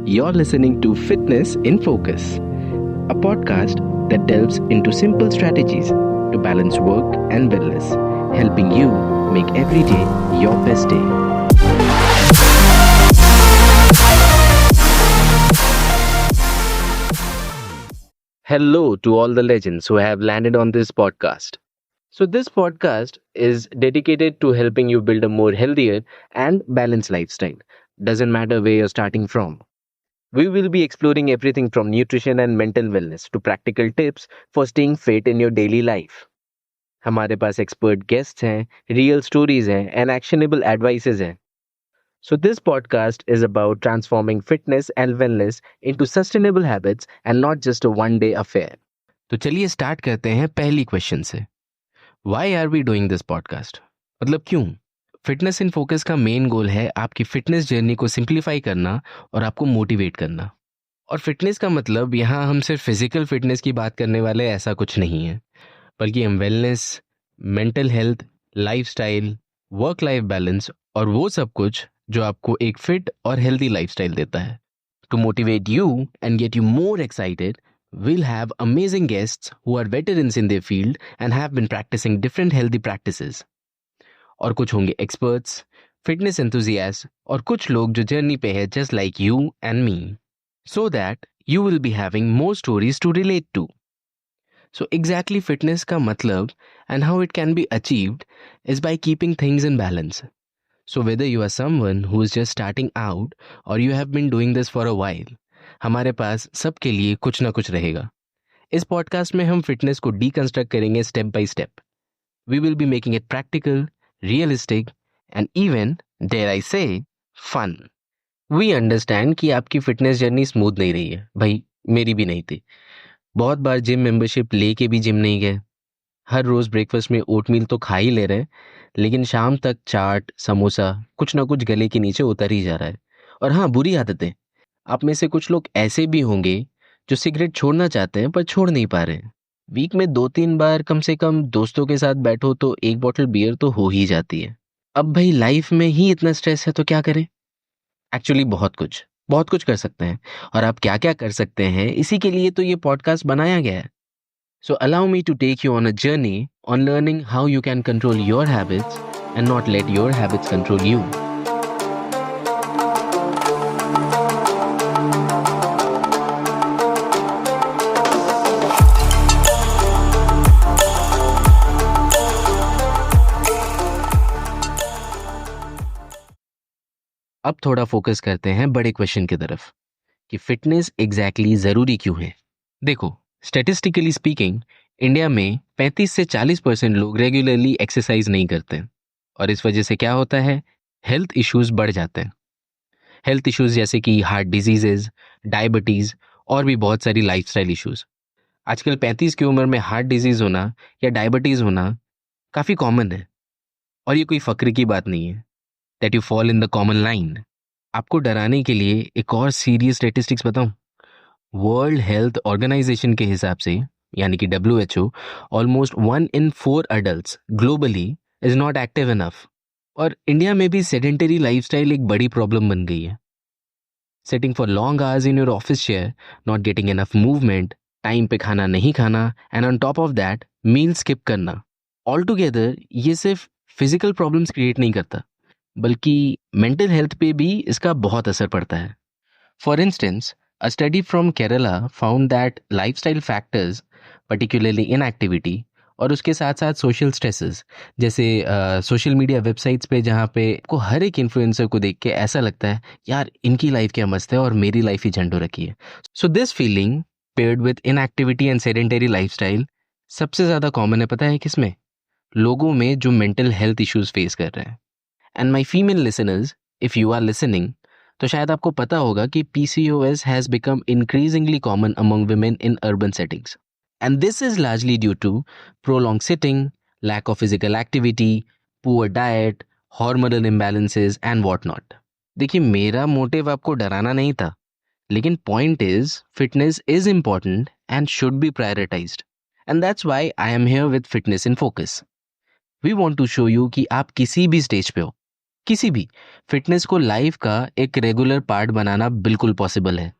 You're listening to Fitness in Focus, a podcast that delves into simple strategies to balance work and wellness, helping you make every day your best day. Hello to all the legends who have landed on this podcast. So, this podcast is dedicated to helping you build a more healthier and balanced lifestyle. Doesn't matter where you're starting from. We will be exploring everything from nutrition and mental wellness to practical tips for staying fit in your daily life. हमारे पास expert guests हैं, real stories हैं and actionable advices हैं. So this podcast is about transforming fitness and wellness into sustainable habits and not just a one day affair. तो चलिए start करते हैं पहली question से. Why are we doing this podcast? मतलब क्यों? फिटनेस इन फोकस का मेन गोल है आपकी फिटनेस जर्नी को सिंप्लीफाई करना और आपको मोटिवेट करना. और फिटनेस का मतलब यहाँ हम सिर्फ फिजिकल फिटनेस की बात करने वाले ऐसा कुछ नहीं है, बल्कि हम wellness, mental health, lifestyle, work life balance और वो सब कुछ जो आपको एक फिट और हेल्दी लाइफस्टाइल देता है. To motivate you and get you more excited, we'll have amazing guests who are veterans in their field and have been practicing different healthy practices. और कुछ होंगे experts, fitness enthusiasts और कुछ लोग जो जर्नी पे है just like you and me. So that you will be having more stories to relate to. So exactly fitness का मतलब and how it can be achieved is by keeping things in balance. So whether you are someone who is just starting out or you have been doing this for a while, हमारे पास सबके लिए कुछ ना कुछ रहेगा. इस podcast में हम फिटनेस को डीकंस्ट्रक्ट करेंगे step by step. We will be making it practical, realistic and even, dare I say, fun. We understand कि आपकी फिटनेस जर्नी स्मूथ नहीं रही है. भाई मेरी भी नहीं थी. बहुत बार जिम मेंबरशिप लेके भी जिम नहीं गए. हर रोज ब्रेकफास्ट में ओटमील तो खा ही ले रहे हैं, लेकिन शाम तक चाट, समोसा कुछ ना कुछ गले के नीचे उतर ही जा रहा है. और हाँ, बुरी आदतें. आप में से कुछ लोग ऐसे भी होंगे जो सिगरेट छोड़ना चाहते हैं पर छोड़ नहीं पा रहे हैं. वीक में 2-3 बार कम से कम दोस्तों के साथ बैठो तो एक बॉटल बियर तो हो ही जाती है. अब भाई लाइफ में ही इतना स्ट्रेस है तो क्या करें? एक्चुअली बहुत कुछ कर सकते हैं. और आप क्या क्या कर सकते हैं, इसी के लिए तो ये पॉडकास्ट बनाया गया है. So allow me to take you on a journey on learning how you can control your habits and not let your habits control you. अब थोड़ा फोकस करते हैं बड़े क्वेश्चन की तरफ कि फिटनेस एग्जैक्टली ज़रूरी क्यों है. देखो, स्टैटिस्टिकली स्पीकिंग इंडिया में 35 से 40% लोग रेगुलरली एक्सरसाइज नहीं करते और इस वजह से क्या होता है, हेल्थ इश्यूज बढ़ जाते हैं. हेल्थ इश्यूज जैसे कि हार्ट डिजीजेज, डायबिटीज़ और भी बहुत सारी लाइफस्टाइल इश्यूज. आजकल 35 की उम्र में हार्ट डिजीज़ होना या डायबिटीज़ होना काफ़ी कॉमन है. और ये कोई फ़क्र की बात नहीं है. That you fall in the common line. आपको डराने के लिए एक और सीरियस स्टैटिस्टिक्स बताऊं. वर्ल्ड हेल्थ ऑर्गेनाइजेशन के हिसाब से, यानी कि WHO, almost 1 in 4 adults globally is not active enough. और इंडिया में भी सेडेंटरी लाइफस्टाइल एक बड़ी प्रॉब्लम बन गई है. Sitting for long hours in your office chair, not getting enough movement, time पे खाना नहीं खाना and on top of that meal skip करना. ऑल टुगेदर ये सिर्फ फिजिकल प्रॉब्लम्स क्रिएट नहीं करता, बल्कि मेंटल हेल्थ पे भी इसका बहुत असर पड़ता है. For instance, a study from Kerala found that lifestyle factors, particularly inactivity और उसके साथ साथ सोशल स्ट्रेसेस, जैसे सोशल मीडिया वेबसाइट्स पे जहाँ पे को हर एक इन्फ्लुएंसर को देख के ऐसा लगता है यार इनकी लाइफ क्या मस्त है और मेरी लाइफ ही झंडो रखी है. So this feeling paired with inactivity and sedentary lifestyle सबसे ज़्यादा कॉमन है. पता है किसमें? लोगों में जो मेंटल हेल्थ इश्यूज फेस कर रहे हैं. And my female listeners, if you are listening, तो शायद आपको पता होगा कि PCOS has become increasingly common among women in urban settings. And this is largely due to prolonged sitting, lack of physical activity, poor diet, hormonal imbalances and whatnot. देखिए, मेरा motive आपको डराना नहीं था, लेकिन point is, fitness is important and should be prioritized. And that's why I am here with Fitness in Focus. We want to show you कि आप किसी भी स्टेज पे हो, किसी भी फिटनेस को लाइफ का एक रेगुलर पार्ट बनाना बिल्कुल पॉसिबल है।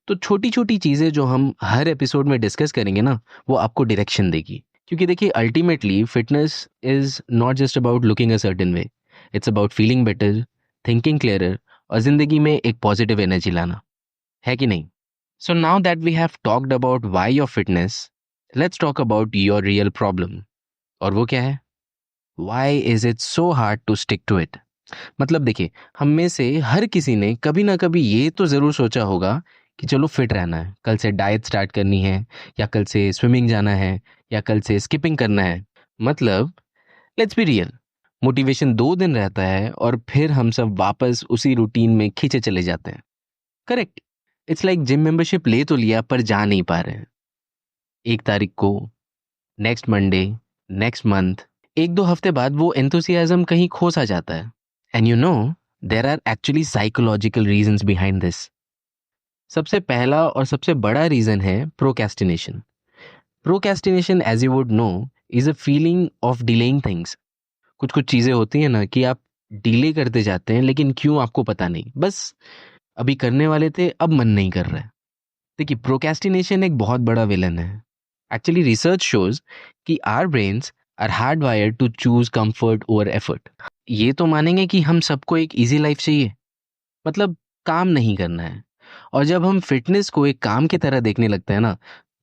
तो छोटी छोटी चीज़ें जो हम हर एपिसोड में डिस्कस करेंगे ना, वो आपको डायरेक्शन देगी। क्योंकि देखिए, ultimately fitness is not just about looking a certain way, it's about feeling better, thinking clearer और जिंदगी में एक पॉजिटिव एनर्जी लाना, है कि नहीं? So now that we have talked about why your fitness, let's talk about your real problem. और वो क्या है? Why is it so hard to stick to it? मतलब देखिए, हम में से हर किसी ने कभी ना कभी ये तो ज़रूर सोचा होगा कि चलो फिट रहना है, कल से डाइट स्टार्ट करनी है, या कल से स्विमिंग जाना है, या कल से स्किपिंग करना है। मतलब लेट्स बी रियल, मोटिवेशन 2 दिन रहता है और फिर हम सब वापस उसी रूटीन में खींचे चले जाते हैं। Correct. It's like gym membership ले तो लिया पर जा नहीं पा रहे हैं। 1 तारीख को, नेक्स्ट मंडे, नेक्स्ट मंथ, 1-2 हफ्ते बाद वो एंथुसियाज्म कहीं खो सा जाता है। And you know, there are actually psychological reasons behind this. सबसे पहला और सबसे बड़ा रीजन है procrastination. Procrastination, as you would know, is a feeling of delaying things. कुछ कुछ चीज़ें होती हैं ना कि आप डिले करते जाते हैं, लेकिन क्यों आपको पता नहीं, बस अभी करने वाले थे, अब मन नहीं कर रहा है। देखिए, प्रोक्रेस्टिनेशन एक बहुत बड़ा विलन है। एक्चुअली रिसर्च शोज कि our brains are hard wired to choose comfort over effort. ये तो मानेंगे कि हम सबको एक इजी लाइफ चाहिए, मतलब काम नहीं करना है। और जब हम फिटनेस को एक काम की तरह देखने लगते हैं ना,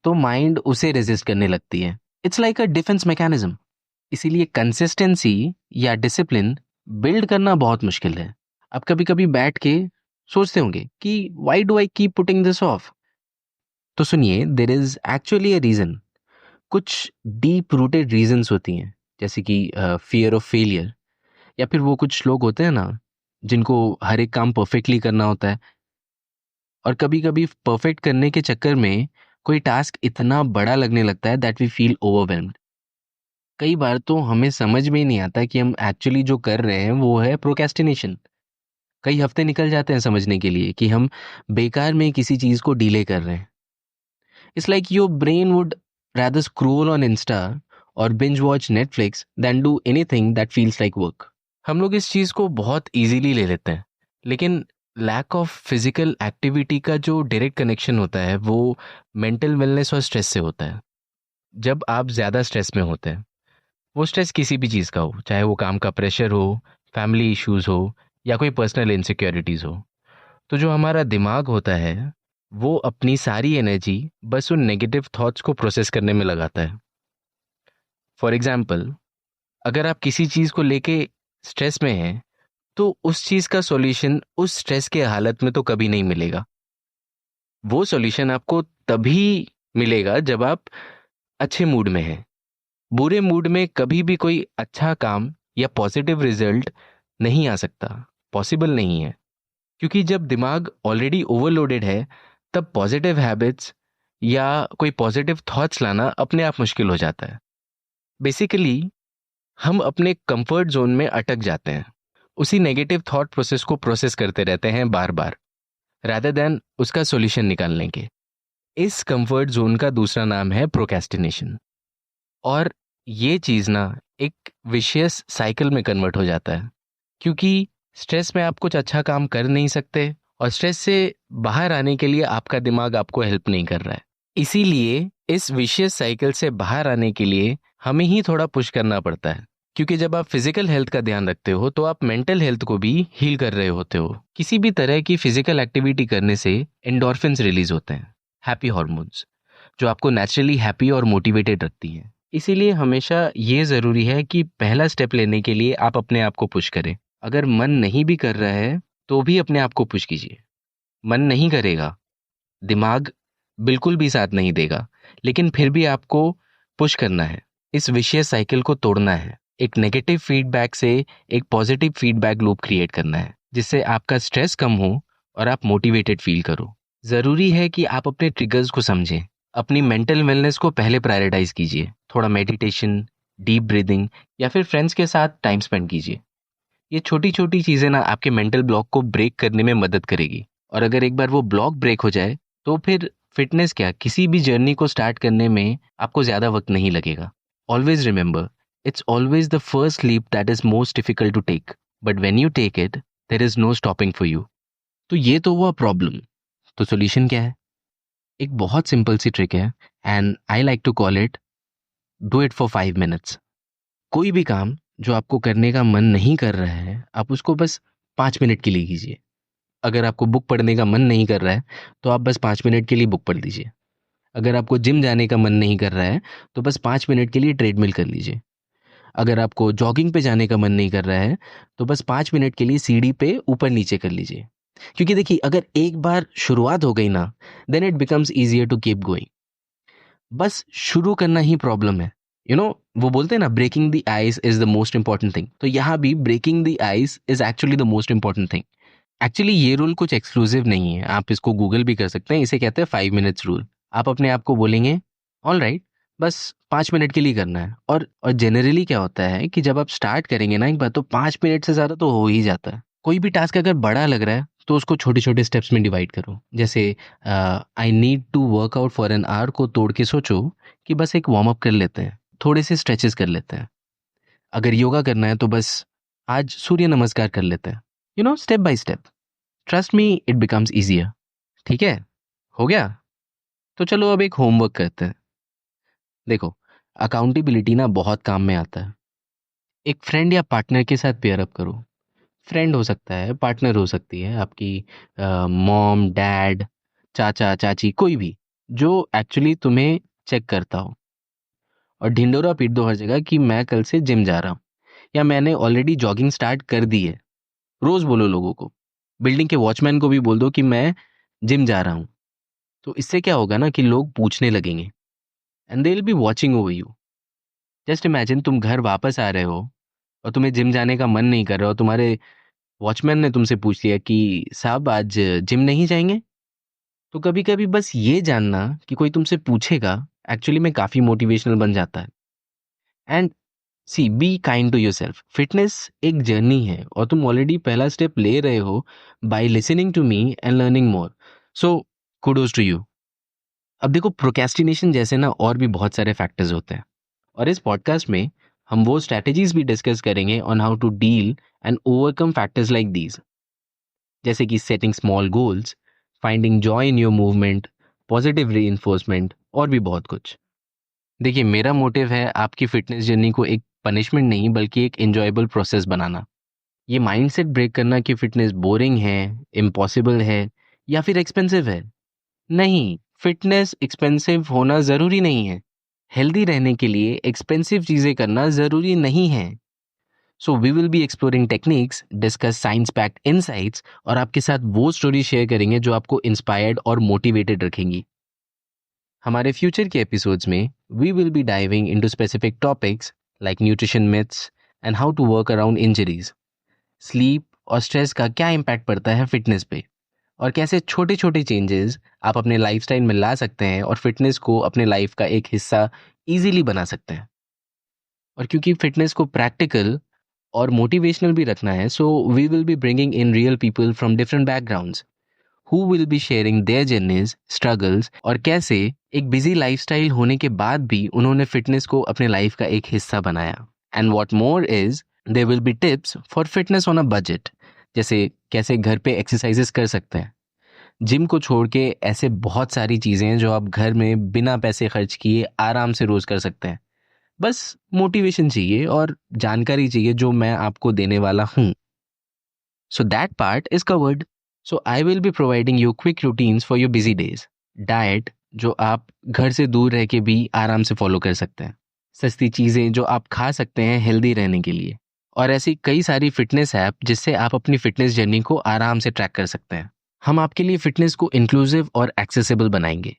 तो माइंड उसे रेजिस्ट करने लगती है। It's like a defence mechanism. इसीलिए कंसिस्टेंसी या डिसिप्लिन बिल्ड करना बहुत मुश्किल है। आप कभी कभी बैठ के सोचते होंगे कि why do I keep putting this off? तो सुनिए, there is actually a reason. कुछ डीप रूटेड रीजंस होती हैं, जैसे कि फियर ऑफ फेलियर, या फिर वो कुछ लोग होते हैं ना जिनको हर एक काम परफेक्टली करना होता है, और कभी कभी परफेक्ट करने के चक्कर में कोई टास्क इतना बड़ा लगने लगता है दैट वी फील ओवरवेल्म्ड। कई बार तो हमें समझ में ही नहीं आता कि हम एक्चुअली जो कर रहे हैं वो है प्रोक्रेस्टिनेशन। कई हफ्ते निकल जाते हैं समझने के लिए कि हम बेकार में किसी चीज़ को डिले कर रहे हैं। It's like your brain would rather scroll on Insta or binge watch Netflix than do anything that feels like work. हम लोग इस चीज़ को बहुत इजीली ले लेते हैं, लेकिन लैक ऑफ फिजिकल एक्टिविटी का जो डायरेक्ट कनेक्शन होता है वो मेंटल वेलनेस और स्ट्रेस से होता है। जब आप ज़्यादा स्ट्रेस में होते हैं, वो स्ट्रेस किसी भी चीज़ का हो, चाहे वो काम का प्रेशर हो, फैमिली इश्यूज हो, या कोई पर्सनल इनसिक्योरिटीज़ हो, तो जो हमारा दिमाग होता है वो अपनी सारी एनर्जी बस उन नेगेटिव थॉट्स को प्रोसेस करने में लगाता है। फॉर एग्जाम्पल, अगर आप किसी चीज़ को लेके स्ट्रेस में हैं, तो उस चीज़ का सॉल्यूशन उस स्ट्रेस के हालत में तो कभी नहीं मिलेगा। वो सॉल्यूशन आपको तभी मिलेगा जब आप अच्छे मूड में हैं। बुरे मूड में कभी भी कोई अच्छा काम या पॉजिटिव रिजल्ट नहीं आ सकता, पॉसिबल नहीं है। क्योंकि जब दिमाग ऑलरेडी ओवरलोडेड है, तब पॉजिटिव हैबिट्स या कोई पॉजिटिव थॉट्स लाना अपने आप मुश्किल हो जाता है। बेसिकली हम अपने कंफर्ट जोन में अटक जाते हैं, उसी नेगेटिव थॉट प्रोसेस को प्रोसेस करते रहते हैं बार बार, रादर देन उसका सॉल्यूशन निकालने के। इस कंफर्ट जोन का दूसरा नाम है प्रोक्रेस्टिनेशन। और ये चीज़ ना एक विशियस साइकिल में कन्वर्ट हो जाता है, क्योंकि स्ट्रेस में आप कुछ अच्छा काम कर नहीं सकते, और स्ट्रेस से बाहर आने के लिए आपका दिमाग आपको हेल्प नहीं कर रहा है। इसीलिए इस विशियस साइकिल से बाहर आने के लिए हमें ही थोड़ा पुश करना पड़ता है। क्योंकि जब आप फिजिकल हेल्थ का ध्यान रखते हो, तो आप मेंटल हेल्थ को भी हील कर रहे होते हो। किसी भी तरह की फिजिकल एक्टिविटी करने से एंडोर्फिन्स रिलीज होते हैं, हैप्पी हॉर्मोन्स, जो आपको नेचुरली हैप्पी और मोटिवेटेड रखती हैं। इसीलिए हमेशा ये ज़रूरी है कि पहला स्टेप लेने के लिए आप अपने आप को पुश करें। अगर मन नहीं भी कर रहा है, तो भी अपने आप को पुश कीजिए। मन नहीं करेगा, दिमाग बिल्कुल भी साथ नहीं देगा, लेकिन फिर भी आपको पुश करना है। इस विशेष साइकिल को तोड़ना है। एक नेगेटिव फीडबैक से एक पॉजिटिव फीडबैक लूप क्रिएट करना है, जिससे आपका स्ट्रेस कम हो और आप मोटिवेटेड फील करो। ज़रूरी है कि आप अपने ट्रिगर्स को समझें। अपनी मेंटल वेलनेस को पहले प्रायोरिटाइज कीजिए। थोड़ा मेडिटेशन, डीप ब्रीदिंग, या फिर फ्रेंड्स के साथ टाइम स्पेंड कीजिए। ये छोटी छोटी चीज़ें ना आपके मेंटल ब्लॉक को ब्रेक करने में मदद करेगी। और अगर एक बार वो ब्लॉक ब्रेक हो जाए, तो फिर फिटनेस क्या, किसी भी जर्नी को स्टार्ट करने में आपको ज़्यादा वक्त नहीं लगेगा। Always remember, it's always the first leap that is most difficult to take. But when you take it there is no stopping for you. तो ये तो हुआ प्रॉब्लम। तो सोल्यूशन क्या है? एक बहुत सिंपल सी ट्रिक है, and I like to call it do it for 5 minutes. कोई भी काम जो आपको करने का मन नहीं कर रहा है, आप उसको बस 5 मिनट के लिए कीजिए। अगर आपको बुक पढ़ने का मन नहीं कर रहा है, तो आप बस 5 मिनट के लिए बुक पढ़ लीजिए। अगर आपको जिम जाने का मन नहीं कर रहा है, तो बस 5 मिनट के लिए ट्रेडमिल कर लीजिए। अगर आपको जॉगिंग पे जाने का मन नहीं कर रहा है, तो बस 5 मिनट के लिए सीढ़ी पे ऊपर नीचे कर लीजिए। क्योंकि देखिए, अगर एक बार शुरुआत हो गई ना, then it becomes easier to keep going. बस शुरू करना ही प्रॉब्लम है। वो बोलते हैं ना, breaking the ice is the most important thing. तो यहाँ भी breaking the ice is actually the most important thing. Actually ये रूल कुछ एक्सक्लूसिव नहीं है, आप इसको गूगल भी कर सकते हैं। इसे कहते हैं 5 मिनट्स रूल। आप अपने आप को बोलेंगे, ऑल राइट, बस 5 मिनट के लिए करना है। और जनरली क्या होता है कि जब आप स्टार्ट करेंगे ना एक बार, तो 5 मिनट से ज़्यादा तो हो ही जाता है। कोई भी टास्क अगर बड़ा लग रहा है, तो उसको छोटे छोटे स्टेप्स में डिवाइड करो। जैसे I need to work out for an hour को तोड़ के सोचो कि बस एक वार्म अप कर लेते हैं, थोड़े से स्ट्रेचेस कर लेते हैं। अगर योगा करना है, तो बस आज सूर्य नमस्कार कर लेते हैं। Step by step. Trust me, it becomes easier. ठीक है, हो गया? तो चलो अब एक होमवर्क करते हैं। देखो, अकाउंटेबिलिटी ना बहुत काम में आता है। एक फ्रेंड या पार्टनर के साथ पेयर अप करो। फ्रेंड हो सकता है, पार्टनर हो सकती है आपकी मॉम, डैड, चाचा, चाची, कोई भी जो एक्चुअली तुम्हें चेक करता हो। और ढिंडोरा पीट दो हर जगह कि मैं कल से जिम जा रहा हूँ, या मैंने ऑलरेडी जॉगिंग स्टार्ट कर दी है। रोज बोलो लोगों को। बिल्डिंग के वॉचमैन को भी बोल दो कि मैं जिम जा रहा हूँ। तो इससे क्या होगा ना कि लोग पूछने लगेंगे, and they will be watching over you. Just imagine, तुम घर वापस आ रहे हो और तुम्हें जिम जाने का मन नहीं कर रहा हो, तुम्हारे वॉचमैन ने तुमसे पूछ लिया कि साहब आज जिम नहीं जाएंगे। तो कभी कभी बस ये जानना कि कोई तुमसे पूछेगा, एक्चुअली में काफ़ी मोटिवेशनल बन जाता है। And see, be kind to yourself. Fitness एक जर्नी है, और तुम ऑलरेडी पहला स्टेप ले रहे हो by listening to me and learning more. So kudos to you. अब देखो, प्रोक्रेस्टिनेशन जैसे ना और भी बहुत सारे फैक्टर्स होते हैं, और इस पॉडकास्ट में हम वो स्ट्रैटेजीज भी डिस्कस करेंगे on how to deal and overcome factors like these. जैसे कि setting small goals, finding joy in your movement, positive reinforcement, और भी बहुत कुछ। देखिए, मेरा मोटिव है आपकी फिटनेस जर्नी को एक पनिशमेंट नहीं, बल्कि एक एंजॉयबल प्रोसेस बनाना। ये माइंडसेट ब्रेक करना कि फिटनेस बोरिंग है, इम्पॉसिबल है, या फिर एक्सपेंसिव है। नहीं, फिटनेस एक्सपेंसिव होना ज़रूरी नहीं है। हेल्दी रहने के लिए एक्सपेंसिव चीज़ें करना ज़रूरी नहीं है। So we will be exploring techniques, discuss science packed insights, और आपके साथ वो स्टोरी शेयर करेंगे जो आपको इंस्पायर्ड और मोटिवेटेड रखेंगी। हमारे फ्यूचर के एपिसोड्स में we will be diving into specific topics like nutrition myths and how to work around injuries, sleep और स्ट्रेस का क्या इम्पैक्ट पड़ता है फिटनेस पे, और कैसे छोटे छोटे चेंजेस आप अपने लाइफस्टाइल में ला सकते हैं और फिटनेस को अपने लाइफ का एक हिस्सा इजीली बना सकते हैं। और क्योंकि फिटनेस को प्रैक्टिकल और मोटिवेशनल भी रखना है, so we will be bringing in real people from different backgrounds who will be sharing their journeys, struggles, और कैसे एक बिजी लाइफस्टाइल होने के बाद भी उन्होंने फिटनेस को अपने लाइफ का एक हिस्सा बनाया। And what more is, there will be tips for fitness on a budget. जैसे कैसे घर पे एक्सरसाइजेस कर सकते हैं, जिम को छोड़ के ऐसे बहुत सारी चीज़ें हैं जो आप घर में बिना पैसे खर्च किए आराम से रोज़ कर सकते हैं। बस मोटिवेशन चाहिए और जानकारी चाहिए जो मैं आपको देने वाला हूँ। So that part is covered. So I will be providing you quick routines for your busy days. Diet जो आप घर से दूर रह के भी आराम से फॉलो कर सकते हैं। सस्ती चीज़ें जो आप खा सकते हैं हेल्दी रहने के लिए। और ऐसी कई सारी फिटनेस ऐप जिससे आप अपनी फिटनेस जर्नी को आराम से ट्रैक कर सकते हैं। हम आपके लिए फिटनेस को इंक्लूसिव और एक्सेसिबल बनाएंगे।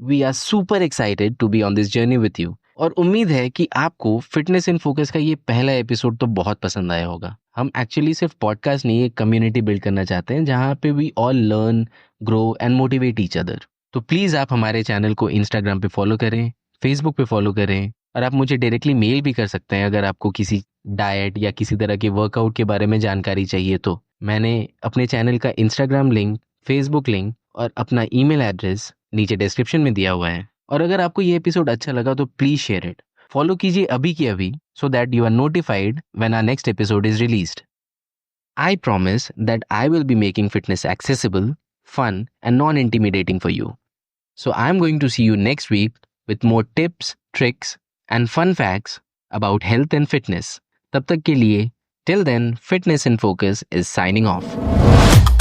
We are super excited to be on this journey with you. और उम्मीद है कि आपको फिटनेस इन फोकस का ये पहला एपिसोड तो बहुत पसंद आया होगा। हम एक्चुअली सिर्फ पॉडकास्ट नहीं, एक कम्युनिटी बिल्ड करना चाहते हैं जहाँ पे we all learn, grow and motivate each other. तो प्लीज़ आप हमारे चैनल को इंस्टाग्राम पे फॉलो करें, फेसबुक पे फॉलो करें, और आप मुझे डायरेक्टली मेल भी कर सकते हैं अगर आपको किसी डाइट या किसी तरह के वर्कआउट के बारे में जानकारी चाहिए। तो मैंने अपने चैनल का इंस्टाग्राम लिंक, फेसबुक लिंक और अपना ईमेल एड्रेस नीचे डिस्क्रिप्शन में दिया हुआ है। और अगर आपको ये एपिसोड अच्छा लगा तो प्लीज़ शेयर इट, फॉलो कीजिए अभी की अभी, so that you are notified when our next episode is released. I promise that I will be making fitness accessible, fun, and non intimidating for you. So I'm going to see you next week with more tips, tricks, and fun facts about health and fitness. तब तक के लिए, till then, Fitness in Focus is signing off.